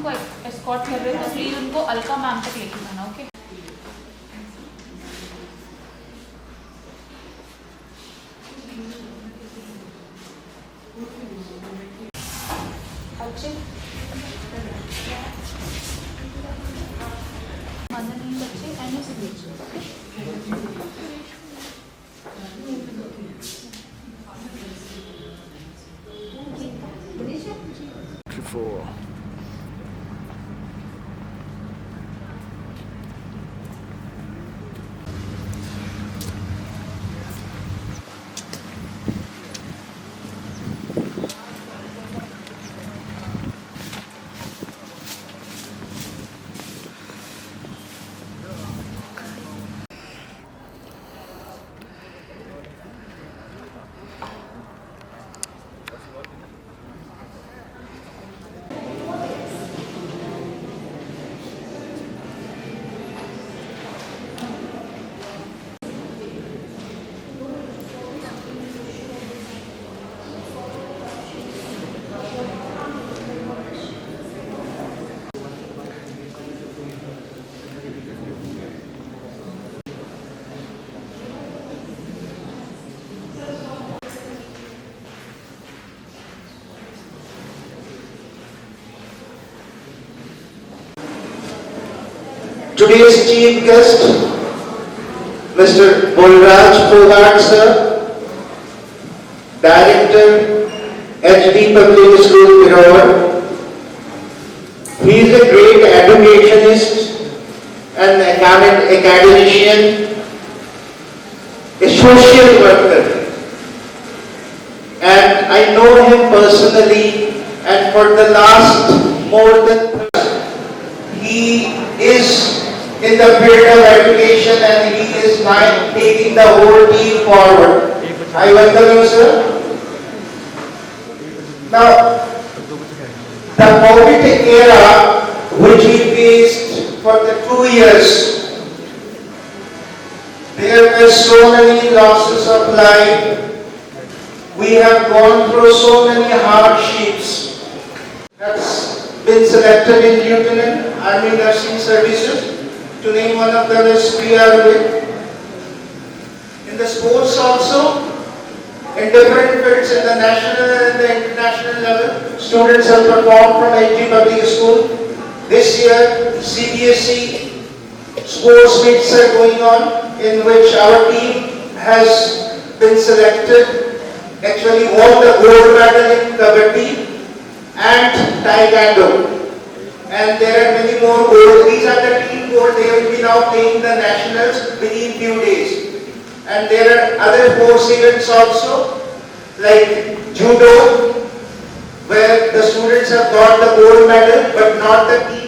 उनको एस्कॉर्ट कर रहे हो तो प्लीज उनको अलका मैम तक लेके जाना. ओके. अच्छे नहीं बच्चे एंड से भेजिए. Four. Today's chief guest, Mr. Bolraj Fogart sir, Director, HD Public School, Piraur. He is a great educationist and academician, a social worker. And I know him personally, and for the last more than 30 years, he is in the field of education and he is now taking the whole team forward. I welcome you, sir. Now, the COVID era which he faced for the 2 years, there were so many losses of life. We have gone through so many hardships. That's been selected in Lieutenant Army Nursing Services. To name one of them is PRV. In the sports also, in different fields, in the national and the international level, students have performed from HG Public School. This year, CBSE sports meets are going on, in which our team has been selected. Actually won the gold medal in Kabaddi and Taekwondo. And there are many more goals. These are the team goals. They will be now playing the nationals within few days. And there are other sports events also, like judo, where the students have got the gold medal, but not the team.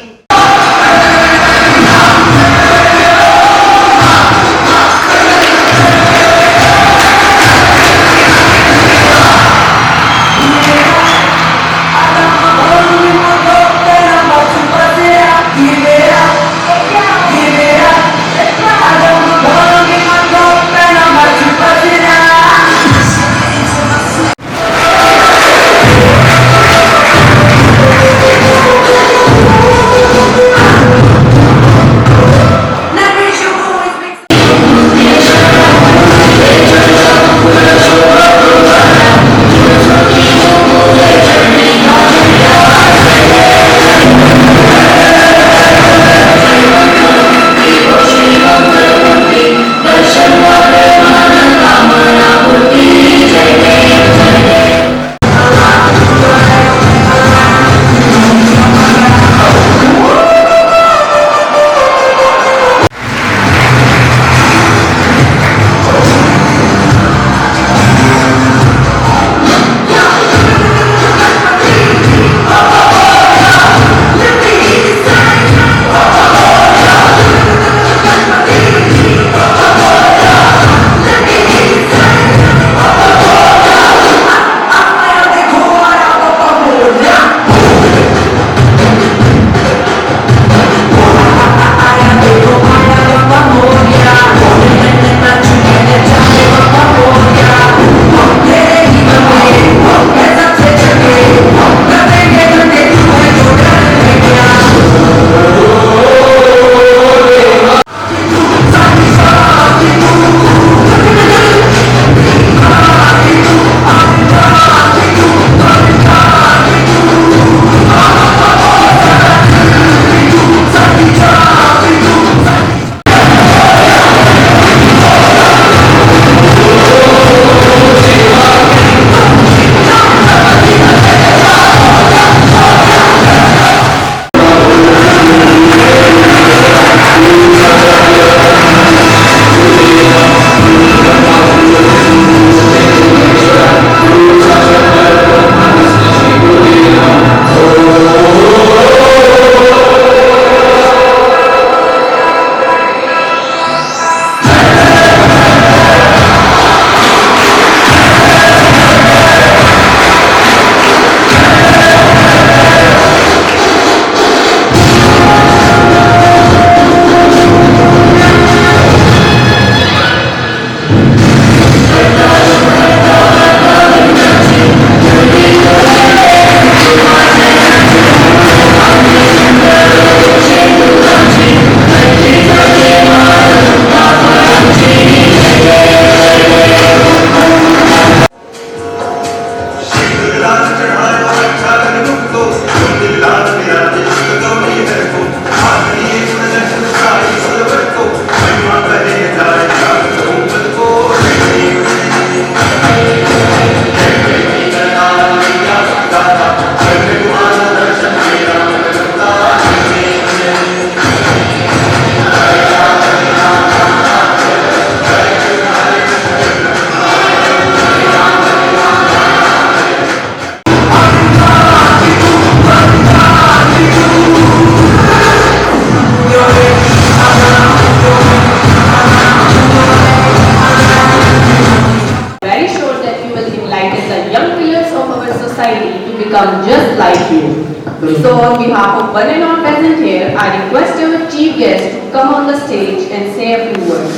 So on behalf of one and all present here, I request our chief guest to come on the stage and say a few words.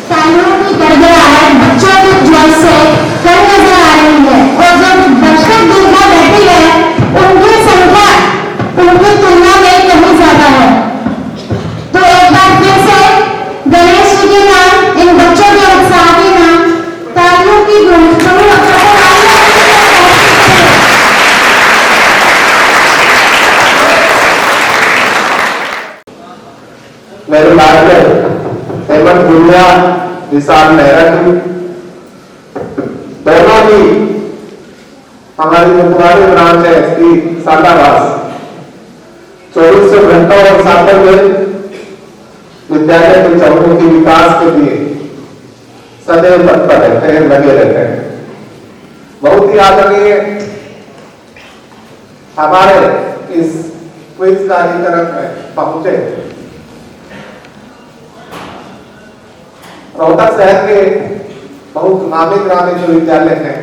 तालियों की गड़गड़ाहट बच्चों के जोर से कम नजर आ रही है और जो बच्चे दूर बैठे हैं उनकी संख्या उनकी तुलना में कहीं ज्यादा है। तो एक बार फिर से गणेश जी के नाम, इन बच्चों के उत्साह के नाम तालियों की गूंज मेरे मार्केट हेमंत गुड़िया विशाल मेहरा की दोनों ही हमारी जो पुरानी ब्रांच है इसकी सादावास 24 घंटों और सातों दिन विद्यालय के छात्रों के विकास के लिए सदैव तत्पर रहते हैं, लगे रहते हैं। बहुत ही आदरणीय हमारे इस क्विज कार्यक्रम में पहुंचे रोहतक शहर के बहुत नामी ग्रामी जो विद्यालय हैं,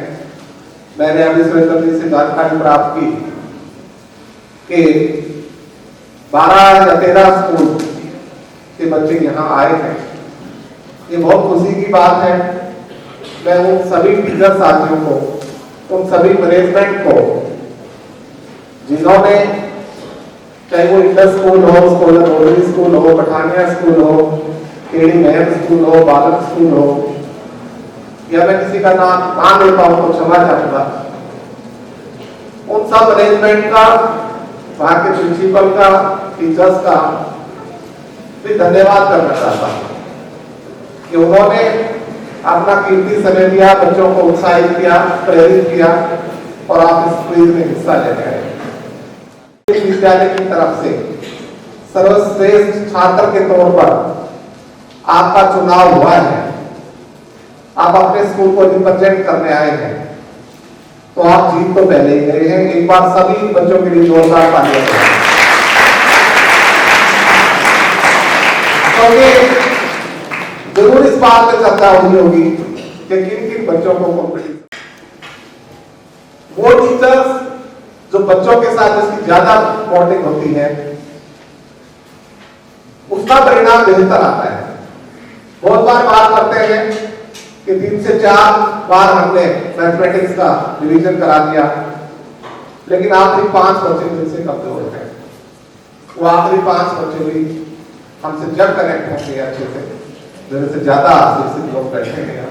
मैंने अभी सुरेंद्र जी से जानकारी प्राप्त की कि 12 या 13 स्कूल के बच्चे यहाँ आए हैं। ये बहुत खुशी की बात है। मैं उन सभी टीचर साथियों को, उन सभी मैनेजमेंट को जिन्होंने, चाहे वो इंटर स्कूल हो, रोडरी स्कूल हो, पठानिया स्कूल हो, केडी महम स्कूल हो, बालक स्कूल हो, या मैं किसी का नाम ले पाऊं तो क्षमा चाहूंगा, उन सब मैनेजमेंट का, वहां के प्रिंसिपल का, टीचर्स का भी धन्यवाद करना चाहता हूं कि उन्होंने अपना कीमती समय दिया, बच्चों को उत्साहित किया, प्रेरित किया और आप इस क्विज में हिस्सा लेने आए। विद्यालय की तरफ से सर्वश्रेष्ठ छात्र के तौर पर आपका चुनाव हुआ है। आप अपने स्कूल को रिप्रेजेंट करने आए हैं, तो आप जीत तो पहले ही गए हैं। एक बार सभी बच्चों के लिए जोरदार तालियां बजाएं। क्योंकि जरूर इस बात पे चर्चा हुई होगी कि किन किन बच्चों को कॉम्पिटिशन, वो टीचर्स जो बच्चों के साथ जिसकी ज्यादा बॉन्डिंग होती है, उसका परिणाम बेहतर आता है। बहुत बार बात करते हैं कि 3 से 4 बार हमने मैथमेटिक्स का रिवीजन करा दिया, लेकिन आखिरी 5 बच्चे जिनसे कमजोर हैं, वो आखिरी 5 बच्चे भी हमसे जब कनेक्ट होंगे अच्छे से, मेरे से ज्यादा शिक्षित लोग बैठे हैं।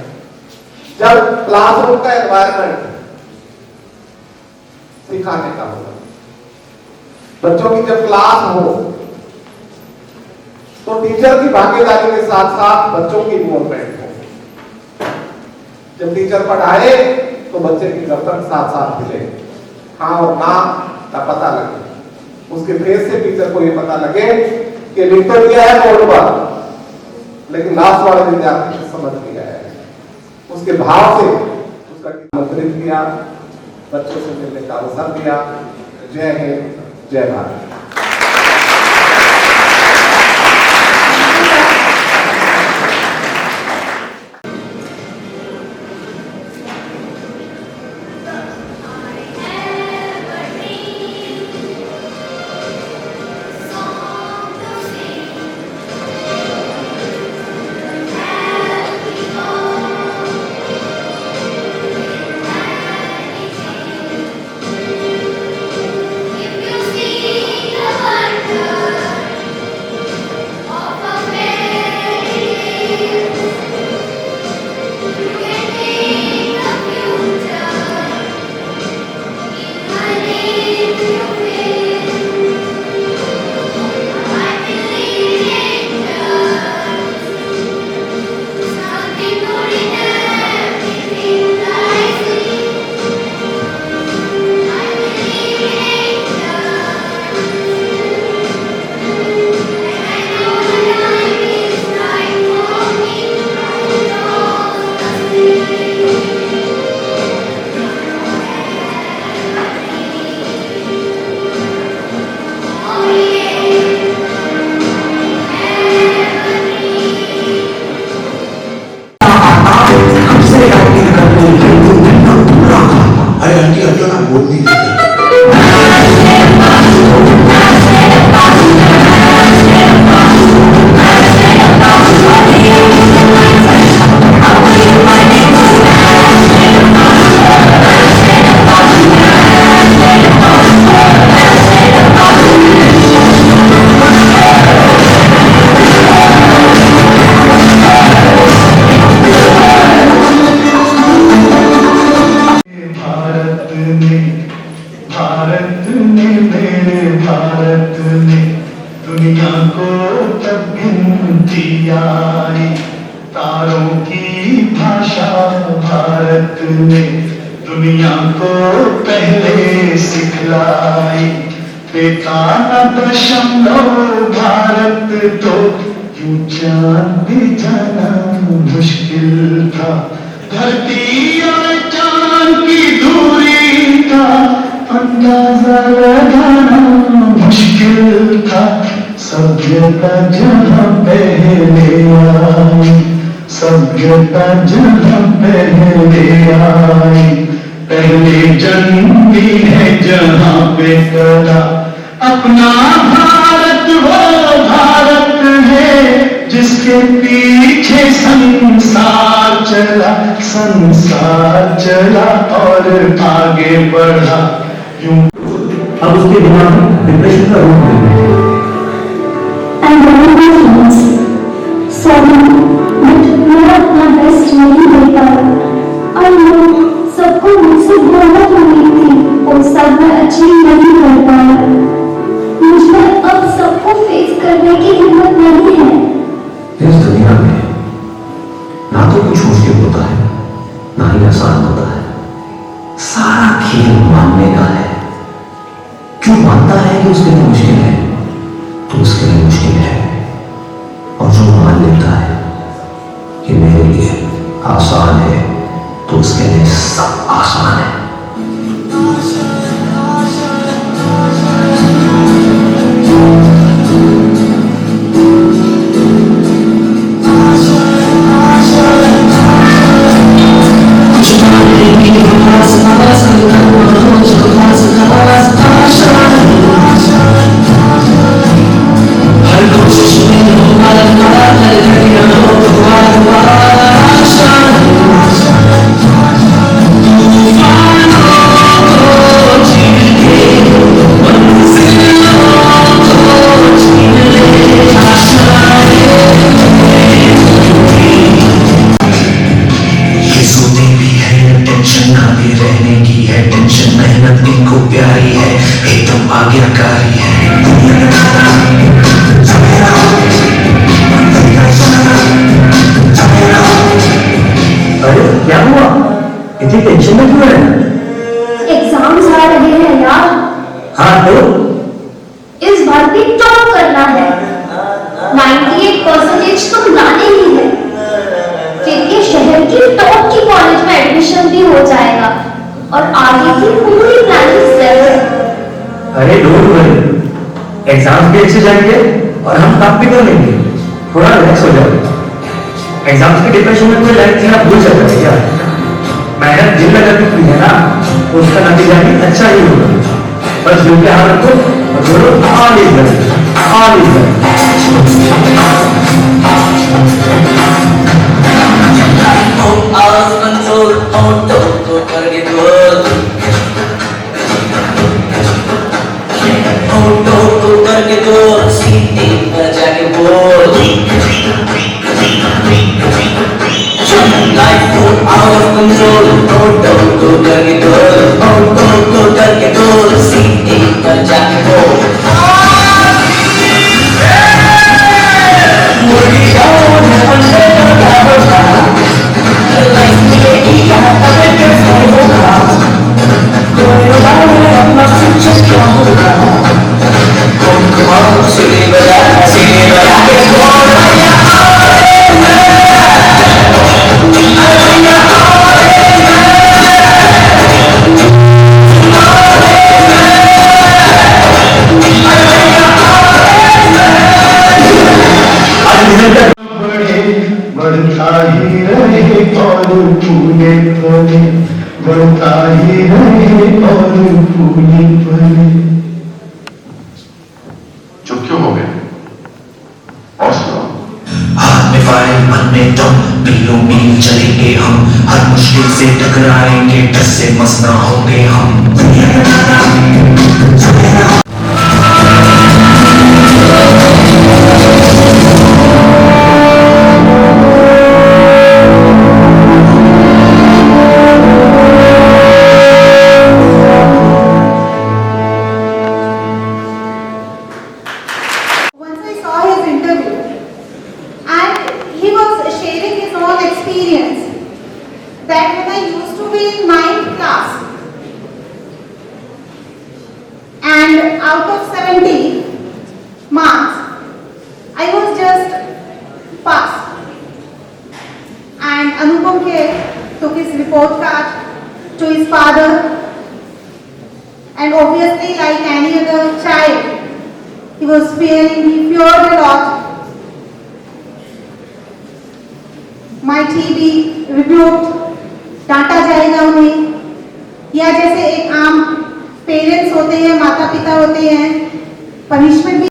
जब क्लासरूम का एनवायरनमेंट सिखाने का होगा, बच्चों की जब क्लास हो, तो टीचर की भागीदारी के साथ साथ बच्चों की इन्वॉल्वमेंट हो। जब टीचर पढ़ाए तो बच्चे की गर्दन साथ साथ मिले, हाँ और ना का पता लगे, उसके फेस से टीचर को ये पता लगे कि लिख तो दिया है बोर्ड पर, लेकिन लास्ट वाले विद्यार्थी को समझ नहीं आया है। उसके भाव से उसका आमंत्रित किया, बच्चों से मिलने का अवसर दिया। जय हिंद, जय भारत। If you see दुनिया को तब गिनती आई, तारों की भाषा भारत ने दुनिया को पहले सिखलाई। बेताना दशमलव भारत तो यूं चांद भी जाना मुश्किल था। धरती और चांद की दूरी का अंदाजा लगाना मुश्किल था। सभ्यता जहाँ पहले आई, सभ्यता जहाँ पहले आई, पहले जन्म भी है जहाँ पे करा। अपना भारत वो भारत है जिसके पीछे संसार चला, संसार चला और आगे बढ़ा यूं। अब उसके दिमाग में डिप्रेशन का रूप ले लिया। And one of my friends, sorry, but मैं अपना बेस्ट नहीं दे पाया। I know सबको मुझसे बहुत उम्मीद थी और सब मैं अचीव नहीं कर पाया। मुझमें अब सबको फेस करने की हिम्मत नहीं है। इस दुनिया में ना तो कुछ मुश्किल होता है, ना ही आसान होता है। सारा खेल मानने का है। जो मानता है कि उसके लिए मुश्किल है तो उसके लिए मुश्किल है, और जो मान लेता है कि मेरे लिए आसान है तो उसके लिए सब आसान है। एग्जाम्स आ रहे हैं यार। हाँ तो इस बार भी टॉप करना है। 98% तो लाने ही है। फिर ये शहर की टॉप की कॉलेज में एडमिशन भी हो जाएगा और आगे की पूरी प्लानिंग सेट है। अरे डोंट वरी, एग्जाम्स भी अच्छे जाएंगे और हम काम भी कर लेंगे। थोड़ा रिलैक्स हो जाओ। एग्जाम्स के डिप्रेशन में कोई लाइफ थी आप भूल सकते हैं क्या? मेहनत दिल लगा के की है ना, उसका नतीजा भी अच्छा ही होगा। बस दिल के हाथ रखो और बोलो all is well, all is well. बढ़ता ही रहे और फूले फले, बढ़ता ही रहे और फूले फले। चुप क्यों हो गए? और सुनो। हाथ में फाइल मन में दम, मीलों मील चलेंगे हम, हर मुश्किल से टकराएंगे, डर से मस ना होंगे हम। be in 9th class. And out of 70 marks, I was just passed. And Anupam Kher took his report card to his father, and obviously like any other child, he was fearing, he feared a lot. Might he be rebuked, डांटा जाएगा उन्हें, या जैसे एक आम parents होते हैं, माता पिता होते हैं, पनिशमेंट भी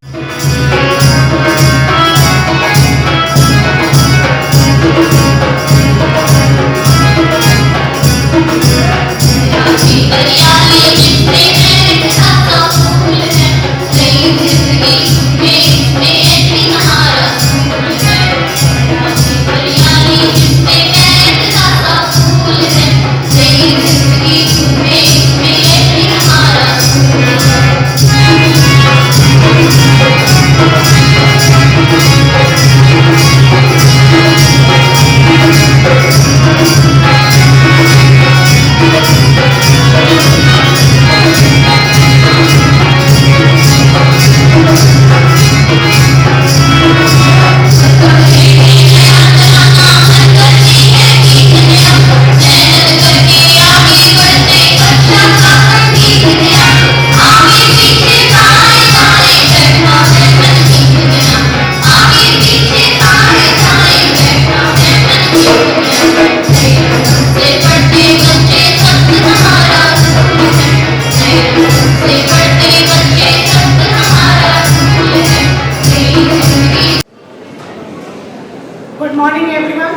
Good morning everyone.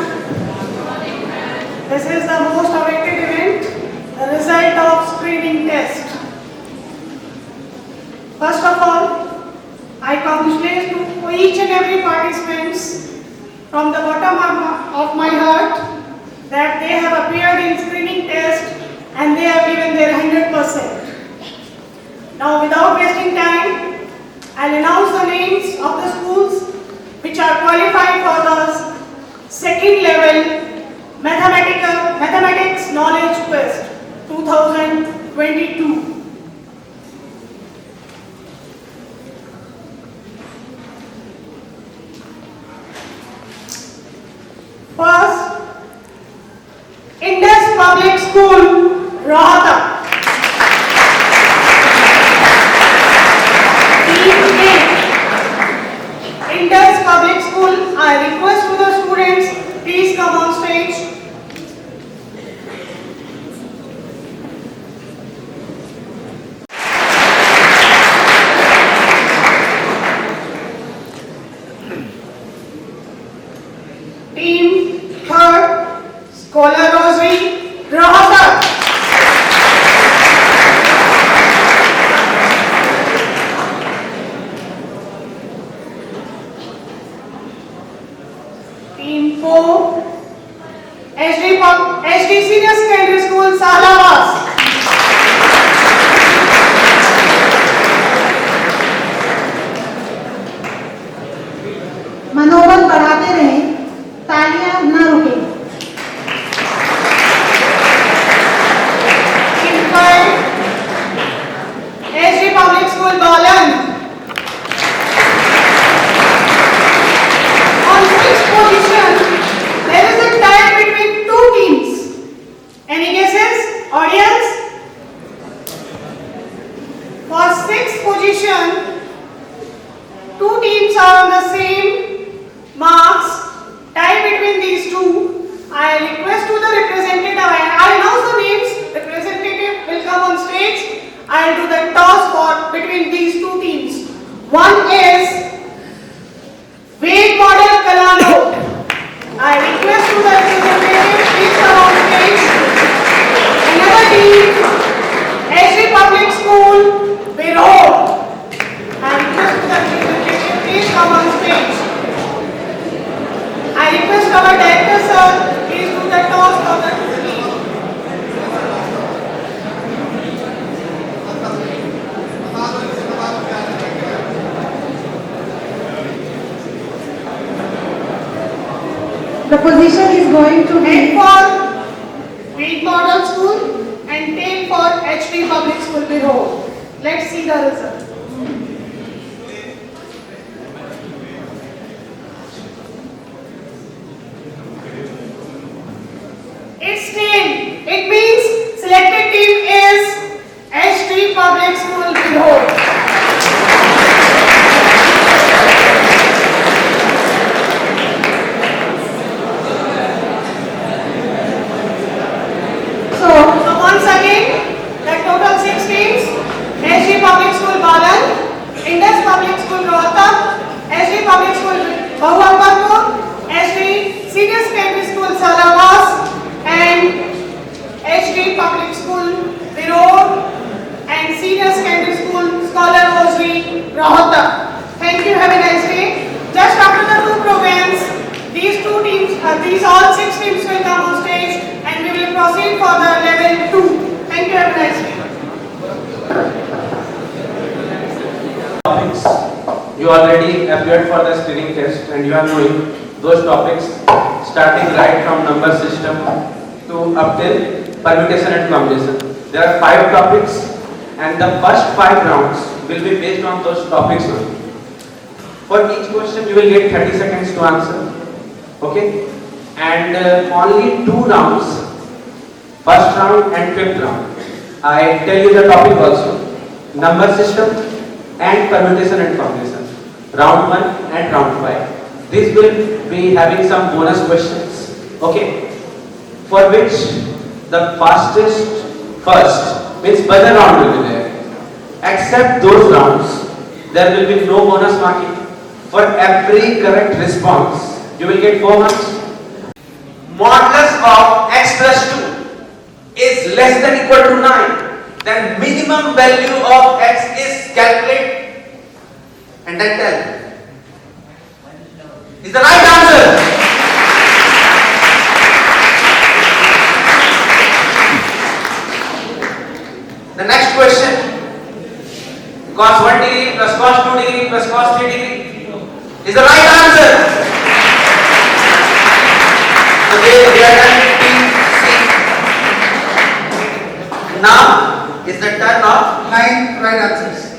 This is the most awaited event, the result of screening test. First of all, I congratulate to each and every participants from the bottom of my heart that they have appeared in screening test and they have given their 100%. Now without wasting time, I'll announce the names of the schools which are qualified for the second level mathematics knowledge quest 2022. First, Indus Public School, Rohtak. Indus Public School, I request to the students, please come on stage. Team third, Scholar Rosary, Rohtak. Team 4, HD Senior Secondary School, Salawas. मनोबल बढ़ाते रहें, तालियां न रुकें। Team 5, HD Public School, Balan. On 6th position, there is a tie between two teams. Any guesses, audience? For 6th position, two teams are on the same marks. Tie between these two. I request to the representative. I announce the names. Representative will come on stage. I will do the toss for between these two teams. One is Wade Model Kalano. I request to the representative, please come on stage. Another team, SD Public School, Birod. I request to the representative, please come on stage. I request our director sir, please do the toss of the team. The position is going to And be for Reed Model School, and 10 for HD Public School, Bihor. Let's see the result. It's 10. It means selected team is HD Public School, Bihor. So once again, the total 6 teams: SD Public School Balan, Indus Public School Rohtak, SD Public School Bahawalpur, SD Senior Secondary School Salawas, and HD Public School Biror, and Senior Secondary School Scholar Rosary Rohtak. Thank you. Have a nice day. Just after the two programs, these two teams, these all 6 teams will come on stage, and we will proceed for the level 2. Thank you. Have a nice day. Topics you already appeared for the screening test, and you are knowing those topics starting right from number system to up till permutation and combination. There are 5 topics, and the first 5 rounds will be based on those topics only. For each question you will get 30 seconds to answer. Okay, and only 2 rounds, first round and 5th round. I tell you the topic also: number system and permutation and combination. Round 1 and round 5. This will be having some bonus questions. Okay, for which the fastest first means buzzer round will be there. Except those rounds, there will be no bonus marking. For every correct response, you will get 4 marks. Modulus of x plus 2 is less than equal to 9. Then minimum value of x is calculated and then tell. Is the right answer. The next question. Cos 1 degree plus cos 2 degree plus cos 3 degree is the right answer. So they are done with team C. Now is the turn of 9 right answers.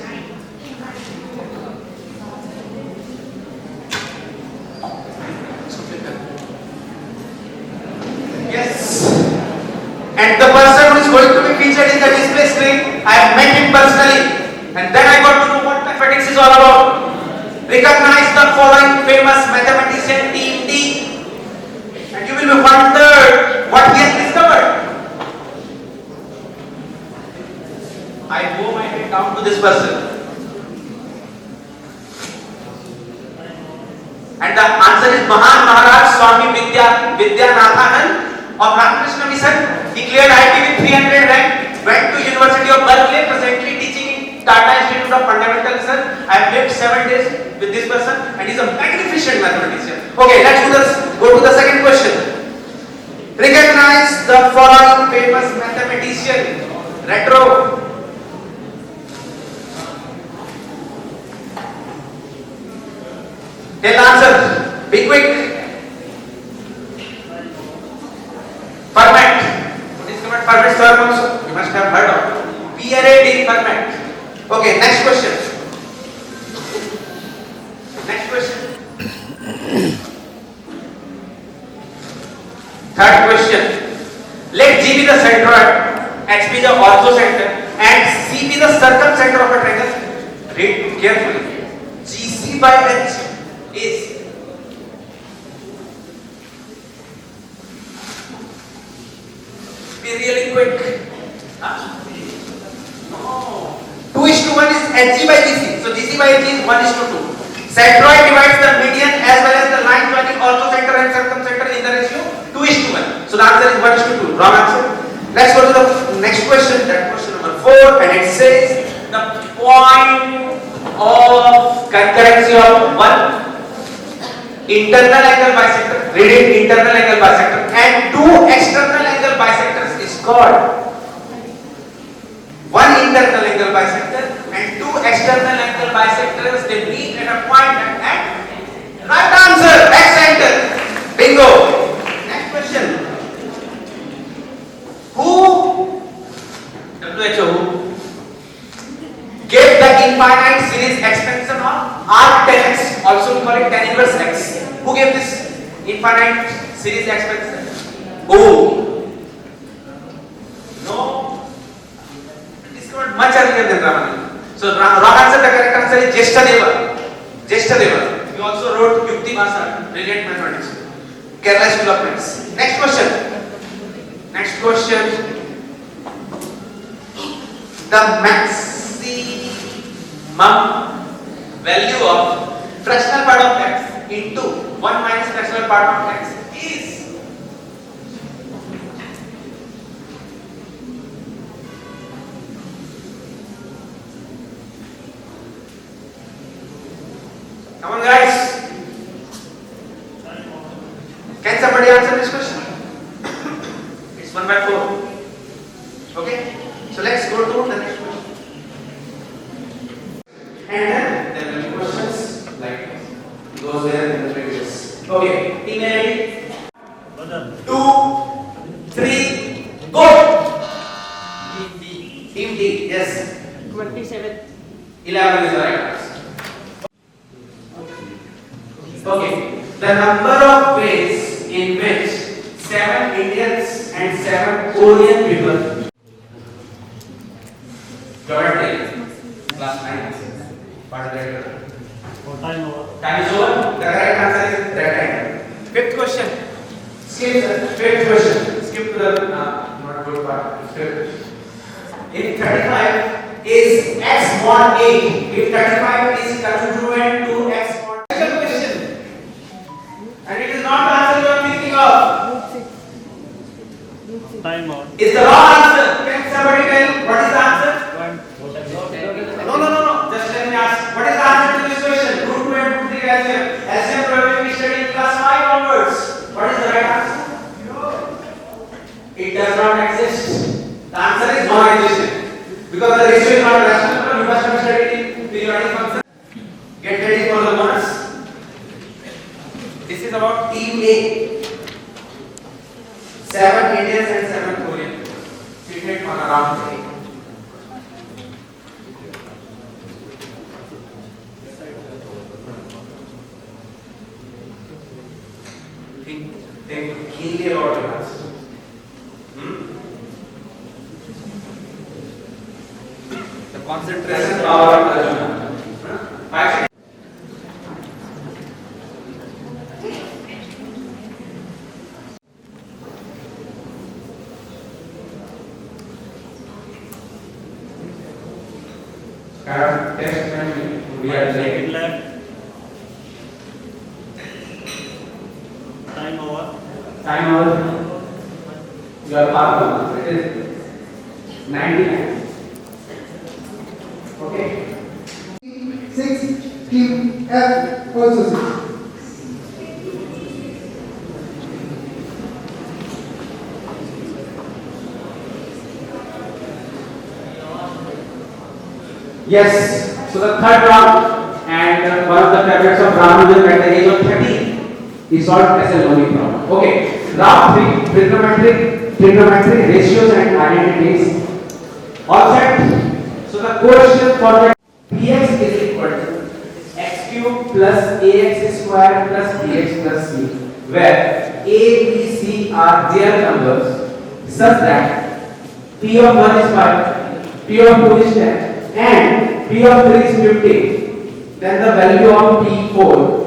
Yes. And the person who is going to be featured in the display screen, I have met him personally, and then I got to know what mathematics is all about. Recognize the following famous mathematician Team D, and you will be wondered what he has discovered. I bow my head down to this person, and the answer is Mahan Maharaj Swami Vidyanathanand of Ramakrishna Mission. He cleared IIT with 300 rank, went to University of Berkeley, presently teaching in Tata Institute of Fundamental Research. I have lived 7 days with this person, and he is a magnificent mathematician. Okay, let's go to the second question. Recognize the following famous mathematician. Retro. Tell the answer. Be quick. Fermat. Discovered Fermat term also. You must have heard of. Pierre Fermat. Okay, next question. Next question. Third question. Let G be the centroid, H be the orthocenter, and C be the circumcenter of a triangle. Read carefully. GC by H is be really quick. No. 2:1 is HG by GC. So GC by HG is 1:2. Centroid divides the median as well as the line joining orthocenter and circumcenter in the ratio 2:1. So the answer is 1:2. Wrong answer. Let's go to the next question. That question number 4, and it says the point of concurrency of one internal angle bisector. Read it, internal angle bisector, and 2 external angle bisectors is called one internal angle bisector and 2 external angle bisectors. They meet at a point at right answer, back center. Bingo. Next question. tan inverse x. Who gave this infinite series expansion? Oh, no, discovered much earlier than Ramananda. So wrong answer, the correct answer is Jeshtadeva. Jeshtadeva. He also wrote Yuktimasa, Brilliant Mathematics, Kerala School of Maths. Next question. Next question. The maximum value of fractional part of x into 1 minus fractional part of x is. Come on guys. Can somebody answer this question? It's 1 by 4. Okay. So let's go to the next question. And then there will be questions like those there in the previous. Okay. Team A. 2, 3, go. Team D. Team D. Yes. 27. 11 is the right answer. Okay. The number of ways in which 7 Indians and 7 Korean people geometry class 9 participated. Time is over. The correct answer is that time. Fifth question. Fifth question. Skip to the not good part. If 35 is x mod 8, if 35 is congruent to x mod. Second question. And it is not the answer you are thinking of. Time out. Is the wrong answer. Can somebody tell what is the answer? No. Just let me ask. What is the answer to this question? Root 2 and root 3 LCM. LCM probably we studied in class 5 onwards. What is the right answer? It does not exist. The answer is non-existent. Because the ratio is not rational. You must have studied in periodic function. Get ready for the bonus. This is about team A. 7 Indians and 7 Koreans. Seated on a round table. Think keenly about your answer. The concentration power of Arjuna. 5 seconds. Test when we are taking left. Time over. time over. Your power it is 99. Okay. 6, team F also 6. Yes. So the third round and one of the favorites of Ramanujan at the age of 13 he solved SL problem. Okay. Round 3 trigonometric ratios and identities. All set. So the question for the px is equal to x cube plus ax square plus bx plus c, where a, b, c are real numbers such that p of 1 is 5, p of 2 is 10 and p of 3 is 50. Then the value of p4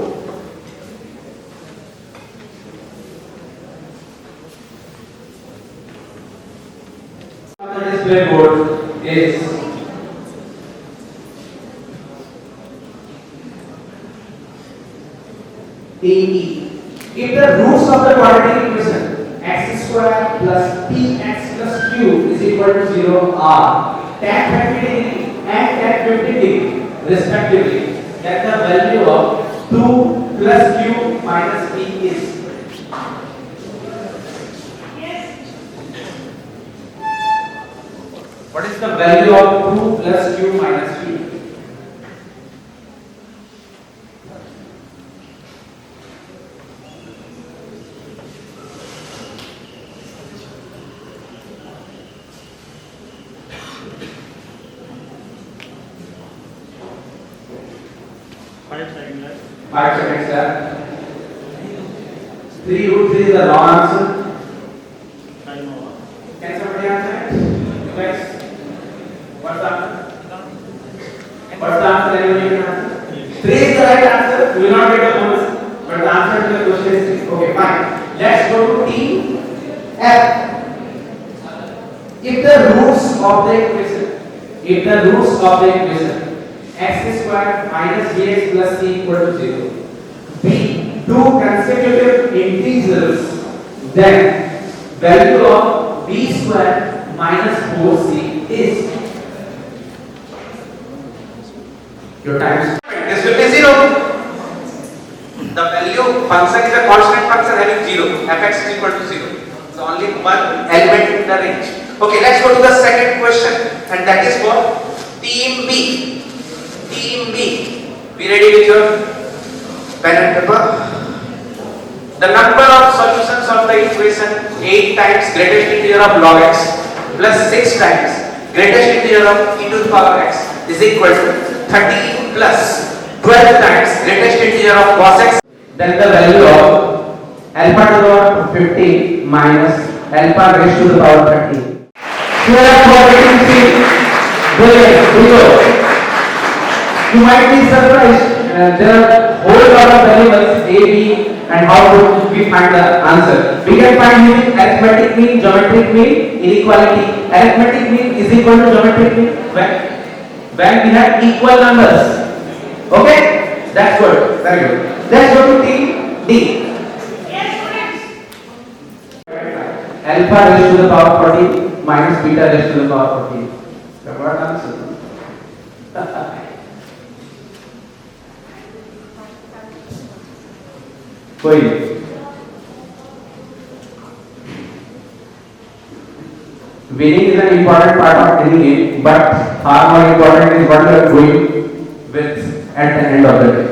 on the display board is TE. If the roots of the quadratic equation x square plus px plus q is equal to 0 are tan 30 degree and tan 50 degree respectively, then the value of 2 plus q minus p is. What is the value of 2 plus q minus p? 5 seconds left. 3 root 3 is the wrong answer. Can somebody answer it? You guys? What's the answer? What's the answer? Anyone can answer? 3 is the right answer. You will not get a bonus. But the answer to the question is 3. Okay, fine. Let's go to team F. If the roots of the equation x squared minus bx plus c equal to 0 be two consecutive integers, then value of b squared minus 4c is your time. This will be 0. The value function is a constant function having 0. Fx is equal to 0. So only one element in the range. Okay, let's go to the second question, and that is for team B. Team B. Be ready with your pen and paper. The number of solutions of the equation 8 times greatest integer of log x plus 6 times greatest integer of e to the power x is equal to 13 plus 12 times greatest integer of cos x. Then the value of alpha to the power 15 minus alpha raised to the power 13. Here are what below. You might be surprised. There are whole lot of variables a, b, and how do we find the answer? We can find using arithmetic mean, geometric mean, inequality. Arithmetic mean is equal to geometric mean when we have equal numbers. Okay, that's good. Very good. Let's go to team D. Alpha raised to the power 14 minus beta raised to the power 14. The what answer? कोई winning is an important part of any game, but far more important is what you are doing with at the end of the day.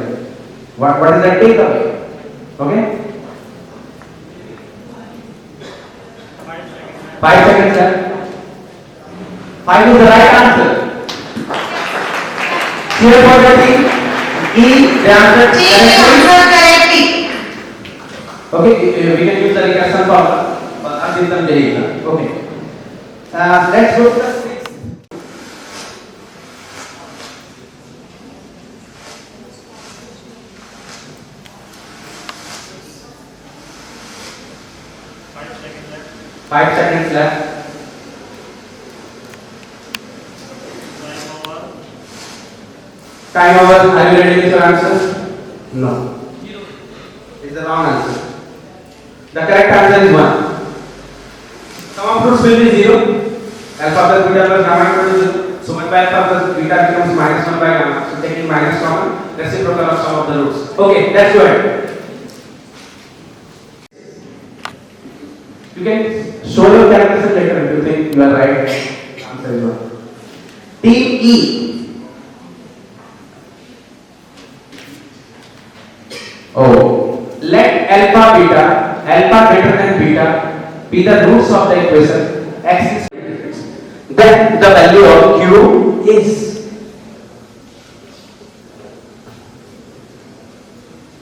What is the takeaway? Okay. 5 seconds left. 5 is the right answer. Here for the team E, the answer correctly. Okay, we can use the regression formula. Okay. Let's go to the 6th. Five seconds left. Time over. Are you ready with your answer? No. It's the wrong answer. The correct answer is 1. Sum of roots will be 0. Alpha plus beta plus gamma equal to 0. So 1 by alpha plus beta becomes minus 1 by gamma. So taking minus common, reciprocal of sum of the roots. Okay, let's go ahead. You can show your calculation later if you think you are right. Answer is 1. Team E. Oh, let alpha greater than beta be the roots of the equation x is, then the value of q is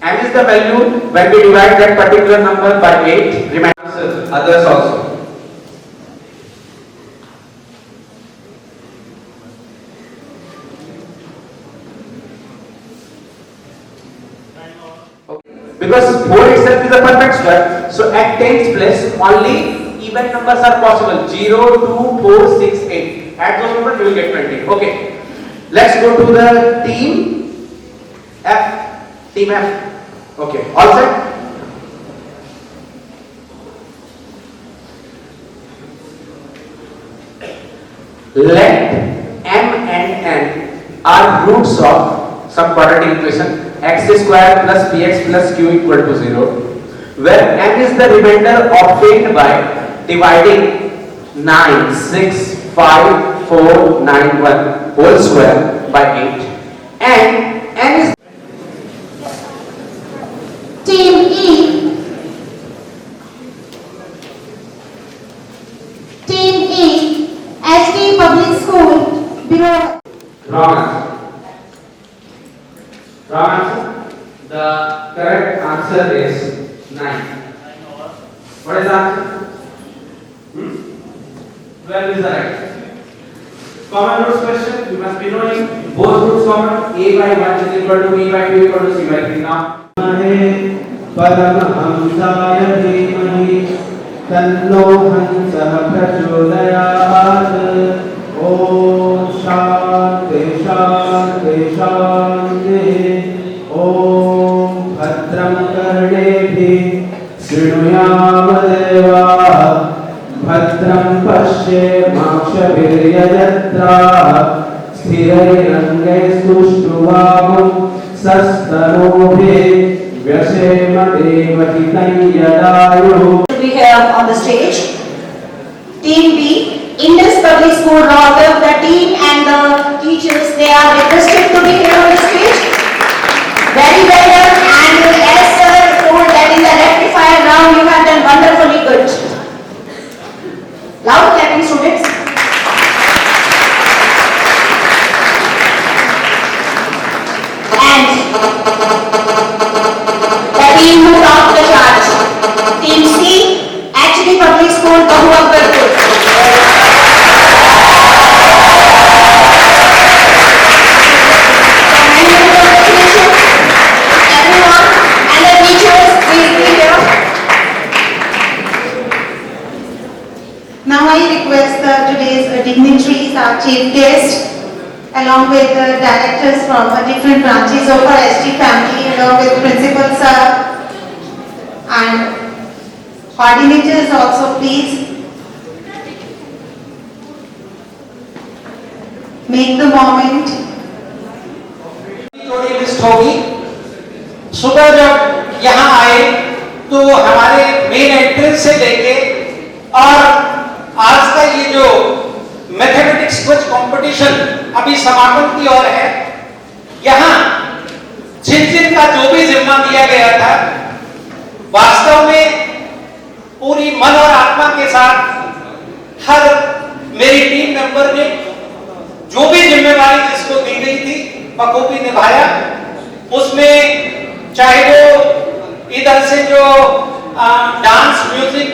m is the value when we divide that particular number by 8. Remember others also. Because 4 itself is a perfect square, so at 10th place only even numbers are possible. 0, 2, 4, 6, 8. Add those numbers, you will get 20. Okay. Let's go to the team F. Team F. Okay. All set? Let m and n are roots of some quadratic equation x square plus bx plus q equal to 0, where m is the remainder obtained by dividing 9, 6, 5, 4, 9, 1 whole square by 8, and n is Team E. Team E. HD Public School. Bureau. wrong answer. Wrong answer. The correct answer is 9. What is the answer? 12 is the right. Common roots question, you must be knowing both roots common. A by 1 is equal to B by 2 equal to C by 3. Now परमहंसाय धीमहि तन्नो हंसः प्रचोदयात्। ओम शांति शांति शांति। ओम भद्रं कर्णेभिः शृणुयाम देवाः भद्रं पश्येमाक्षभिर्यजत्राः स्थिरैरङ्गैस्तुष्टुवागुं सस्तनूभिः व्यसेम देवहितं यदायुः। To be here on the stage. Team B, Indus Public School Rohtak, the team and the teachers, they are requested to be here on the stage. Very well done, and as sir told that in the rectifier round you have done wonderfully good. Loud clapping, students. And the team who topped the charge, Team C, HD Public School, Bahu Akbarpur. Everyone and the teachers, please be here. Now I request today's dignitaries, our chief guest, along with the directors from different branches of our ST family, along with principals and coordinators also, please make the moment. थोड़ी list होगी। सुबह जब यहाँ आए तो हमारे main entrance से लेके और आज का ये जो मैथमेटिक्स क्विज कंपटीशन अभी समापन की ओर है, यहाँ जिन का जो भी जिम्मा दिया गया था, वास्तव में पूरी मन और आत्मा के साथ हर मेरी टीम मेंबर ने जो भी जिम्मेवारी जिसको दी गई थी बखूबी निभाया। उसमें चाहे वो इधर से जो डांस, म्यूजिक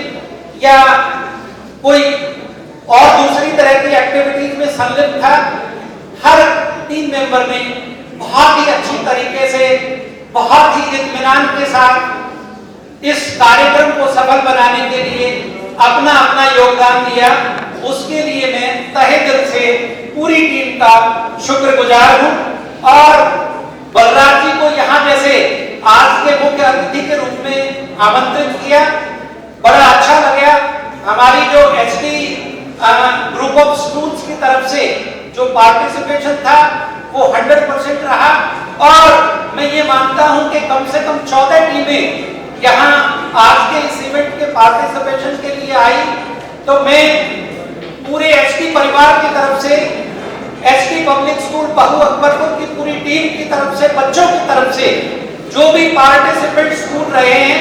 या कोई और दूसरी तरह की एक्टिविटीज में संलिप्त था, हर टीम मेंबर ने बहुत ही अच्छी तरीके से, बहुत ही इत्मीनान के साथ इस कार्यक्रम को सफल बनाने के लिए अपना अपना योगदान दिया। उसके लिए मैं तहे दिल से पूरी टीम का शुक्रगुजार हूं और बलराज जी को यहाँ जैसे आज के मुख्य अतिथि के रूप में आमंत्रित किया, बड़ा अच्छा लगा। हमारी जो एचडी ग्रुप ऑफ स्टूडेंट्स की तरफ से जो पार्टिसिपेशन था वो 100% रहा और मैं ये मानता हूं कि कम से कम 14 टीमें यहाँ आज के इस इवेंट के पार्टिसिपेशन के लिए आई। तो मैं पूरे एचडी परिवार की तरफ से, एचडी पब्लिक स्कूल बहू अकबरपुर की पूरी टीम की तरफ से, बच्चों की तरफ से जो भी पार्टिसिपेंट स्कूल रहे हैं,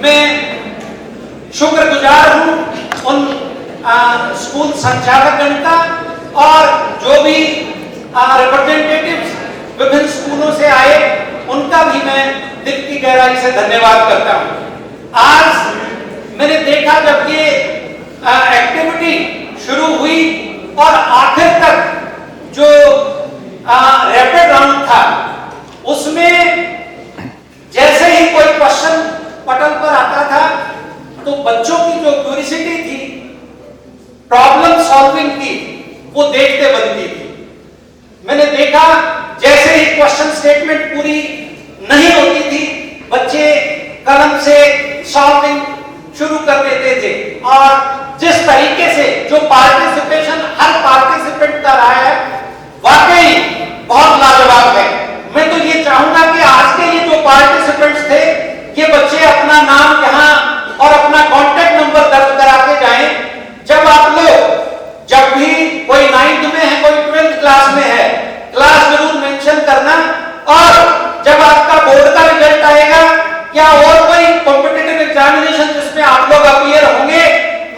मैं शुक्रगुजार हूं उन स्कूल संचालकगण का और जो भी रिप्रेजेंटेटिव्स विभिन्न स्कूलों से आए उनका भी मैं दिल की गहराई से धन्यवाद करता हूं। आज मैंने देखा जब ये एक्टिविटी शुरू हुई और आखिर तक जो रैपिड राउंड था उसमें जैसे ही कोई क्वेश्चन पटल पर आता था तो बच्चों की जो क्यूरियोसिटी थी प्रॉब्लम सॉल्विंग की वो देखते बनती थी। मैंने देखा जैसे ही क्वेश्चन स्टेटमेंट पूरी नहीं होती थी बच्चे कलम से सॉल्विंग शुरू कर देते थे और जिस तरीके से जो पार्टिसिपेशन हर पार्टिसिपेंट का रहा है वाकई बहुत लाजवाब है। मैं तो ये चाहूंगा कि आज के ये जो पार्टिसिपेंट्स थे ये बच्चे अपना नाम यहाँ और अपना कॉन्टैक्ट नंबर दर्ज करा के जाएं। जब आप लोग जब भी कोई 9th में है, कोई 12th क्लास में है, क्लास जरूर मेंशन करना और जब आपका बोर्ड का रिजल्ट आएगा या और कोई कॉम्पिटिटिव एग्जामिनेशन जिसमें आप लोग अपीयर होंगे,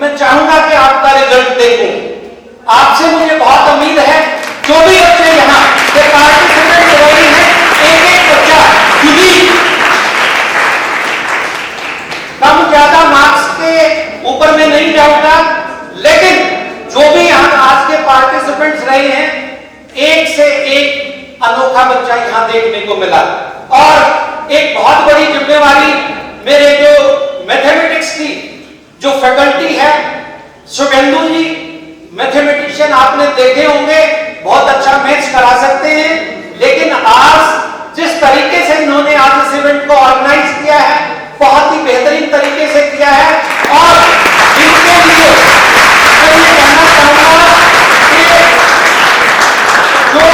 मैं चाहूंगा कि आपका रिजल्ट देखूं। आपसे मुझे बहुत उम्मीद है जो भी बच्चे यहाँ के पार्टिसिपेंट हो रहे हैं, एक एक बच्चा यूनिक अनोखा बच्चा यहाँ देखने को मिला। और एक बहुत बड़ी जिम्मेवारी मेरे जो मैथमेटिक्स की जो फैकल्टी है, शुभेंदु जी मैथमेटिशियन आपने देखे होंगे, बहुत अच्छा मैथ्स करा सकते हैं, लेकिन आज जिस तरीके से इन्होंने आज इस इवेंट को ऑर्गेनाइज किया है, बहुत ही बेहतरीन तरीके से किया है। और इनके लिए मैं ये कहना चाहूंगा कि जो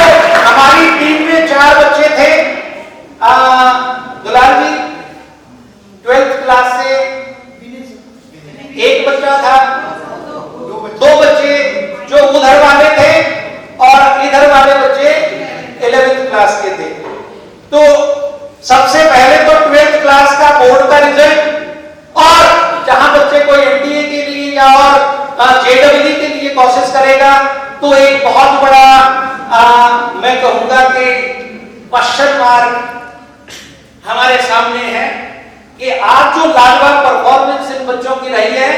हमारी टीम में 4 बच्चे थे, दुलाल जी 12th क्लास से एक बच्चा था, 2 बच्चे जो उधर वाले थे और इधर वाले बच्चे 11th क्लास के थे। तो सबसे पहले तो 12th क्लास का बोर्ड का रिजल्ट, और जहां बच्चे कोई एनडीए के लिए या और जेडब्ल्यू के लिए कोशिश करेगा तो एक बहुत बड़ा मैं कहूंगा कि क्वेश्चन मार्क हमारे सामने है कि आज जो लाजवाब परफॉर्मेंस इन बच्चों की रही है,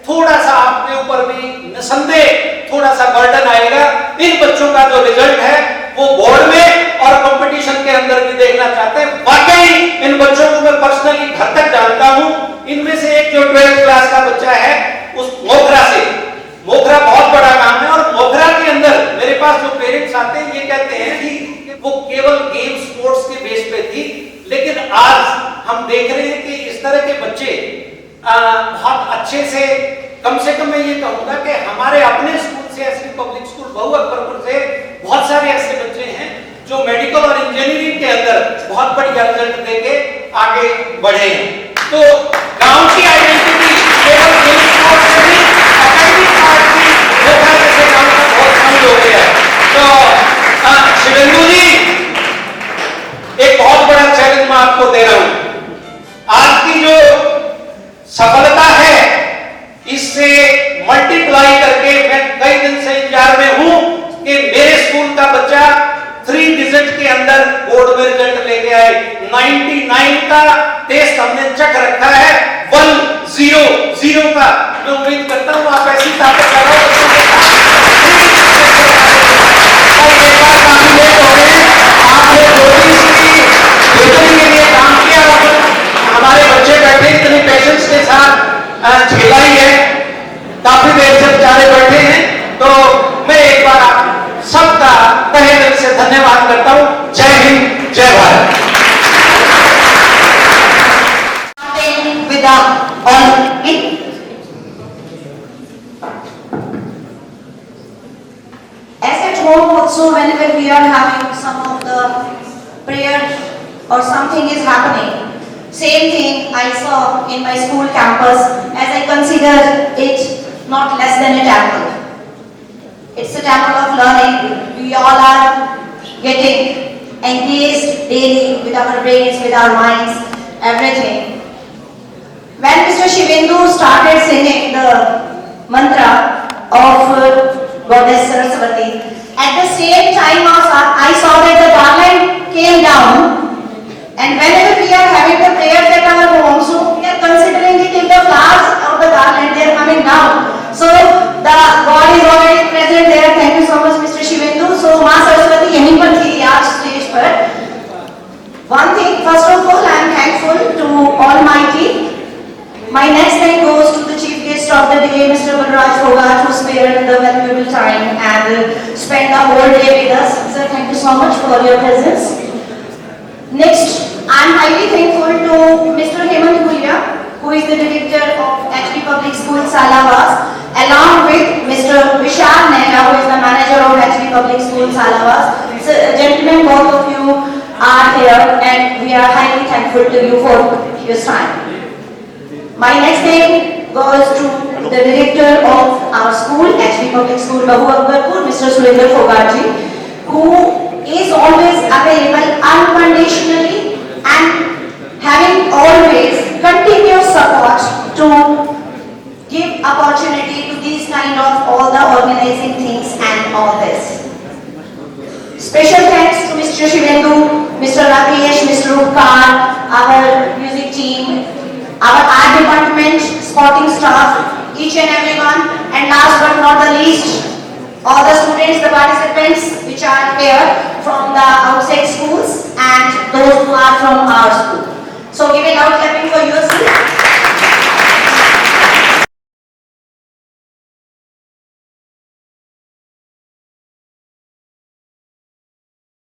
थोड़ा सा आपके ऊपर भी निसंदेह थोड़ा सा बर्डन आएगा। इन बच्चों का जो रिजल्ट है वो बोर्ड में और कंपटीशन के अंदर भी देखना चाहते हैं। वाकई इन बच्चों को मैं पर्सनली घर तक जानता हूं। इनमें से एक जो 12th क्लास का बच्चा है, उस मोखरा से, मोखरा बहुत बड़ा नाम है, और मोखरा के अंदर मेरे पास जो पेरेंट्स आते हैं ये कहते हैं कि वो केवल गेम स्पोर्ट्स के बेस पे थी, लेकिन आज हम देख रहे हैं कि इस तरह के बच्चे बहुत अच्छे से, कम से कम मैं ये कहूंगा कि हमारे अपने स्कूल से, एसवी पब्लिक स्कूल बहु अकबरपुर से बहुत सारे ऐसे बच्चे हैं जो मेडिकल और इंजीनियरिंग के अंदर बहुत बढ़िया रिजल्ट देके आगे बढ़े हैं। तो गांव की आइडेंटिटी केवल गेम स्पोर्ट्स से नहीं, एकेडमिक पार्ट भी मोखरा जैसे गांव का बहुत कम हो गया है। तो शिवेंदु जी, एक बहुत बड़ा चैलेंज मैं आपको दे रहा हूं। आज की जो सफलता है, इससे मल्टीप्लाई करके मैं कई दिन से इंतजार में हूं कि मेरे स्कूल का बच्चा 3 डिजिट के अंदर बोर्ड में रिजल्ट लेके आए। 99 का टेस्ट हमने चक रखा है, 100 का। मैं उम्मीद करता हूं आप ऐसी ताकत लगाओ। एक बार काफी लेट हो गए, आपने बेहतरी के लिए काम किया, हमारे बच्चे बैठे इतने पेशेंस के साथ झेला ही है, काफी देर से बेचारे बैठे हैं। तो मैं एक बार आप सबका तहे दिल से धन्यवाद करता हूं। जय हिंद, जय Bharat. As at home also, whenever we are having some of the prayers or something is happening, same thing I saw in my school campus, as I consider it not less than a temple. It's a temple of learning. We all are getting engaged daily with our brains, with our minds, everything. When Mr. Shivendu started singing the mantra of Goddess Saraswati, at the same time I saw that the garland came down, and whenever we are having the prayers at our home, so we are considering it in the flowers of the garland, they are coming down. So the God is already present there. Thank you so much, Mr. Shivendu. So माँ सरस्वती यहीं पर थी आज stage पर. One thing, first of all, I am thankful to Almighty. My next thank goes to the chief guest of the day, Mr. Balraj Phogat, who spared the valuable time and spent the whole day with us. Sir, thank you so much for your presence. Next, I am highly thankful to Mr. Hemant Gulia, who is the director of HD Public School Salawas, along with Mr. Vishal Nehra, who is the manager of HD Public School Salawas. So, gentlemen, both of you are here, and we are highly thankful to you for your time. My next name goes to the director of our school, HD Public School Bahu Akbarpur, Mr. Surinder Phogatji, who is always available unconditionally and having always continuous support to give opportunity to these kind of all the organizing things and all this. Special thanks to Mr. Shivendu, Mr. Rakesh, Mr. Rupkar, our music team, our art department, sporting staff, each and everyone, and last but not the least, all the students, the participants which are here from the outside schools and those who are from our school.